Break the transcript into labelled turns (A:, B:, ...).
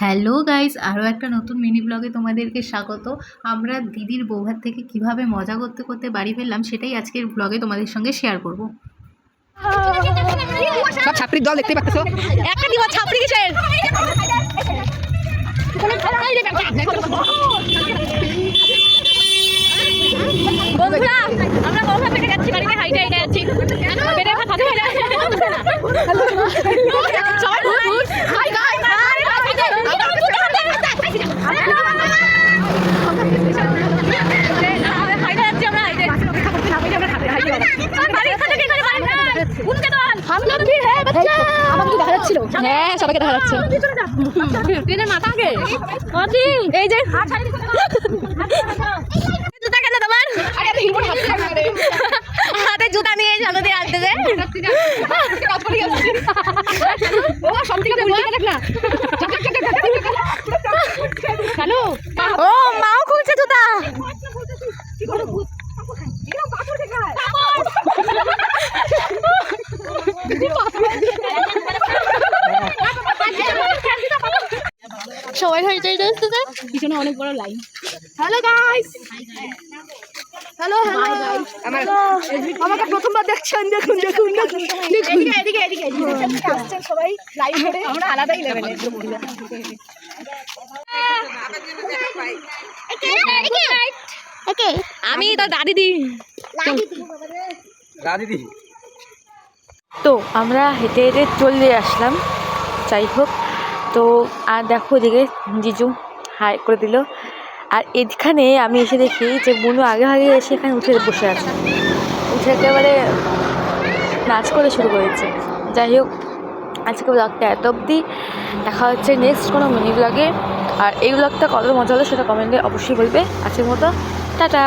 A: Hello guys, আরও একটা নতুন মিনি ব্লগে তোমাদেরকে স্বাগত। আমরা দিদির বৌভাত থেকে কিভাবে মজা করতে করতে বাড়ি ফিরলাম সেটাই আজকের ব্লগে তোমাদের সঙ্গে শেয়ার করব।
B: সব ছাত্রীর দল দেখতে পাচ্ছ, একটা দিব ছাত্রী কিসের বন্ধুরা, আমরা বৌভাত থেকে যাচ্ছি বাড়িতে, হাইটে হাইটে যাচ্ছি। পেটের ভাত হাতে হয়ে হ্যাঁ, সবাইকে দেখা যাচ্ছে। এই যে জুতা কেন তোমার হাতে জুতা নিয়ে জানো দিয়ে আসতে যে ও মাও খুলছে জুতা। সবাই হয়ে যায় পিছনে অনেক বড় line. Hello guys, hello hello, আমাকে প্রথমবার দেখছেন, দেখুন দেখুন দেখুন, এদিকে এদিকে এদিকে আসছেন সবাই লাইন ধরে, আমরা আলাদাই লেভেলে। আমি তো দাদিদি দাদিদি। তো আমরা হেঁটে হেঁটে চলে আসলাম। যাই হোক, তো আর দেখো এদিকে জিজু হাই করে দিল, আর এখানে আমি এসে দেখি যে বুনু আগে আগে এসে এখানে উঠে বসে আছে, উঠে একেবারে নাচ করে শুরু করেছে। যাই হোক, আজকে ব্লগটা এত অবধি, দেখা হচ্ছে নেক্সট কোনো মিনি ব্লগে। আর এই ব্লগটা কত মজা হলো সেটা কমেন্টে অবশ্যই বলবে। আজকের মতো টাটা।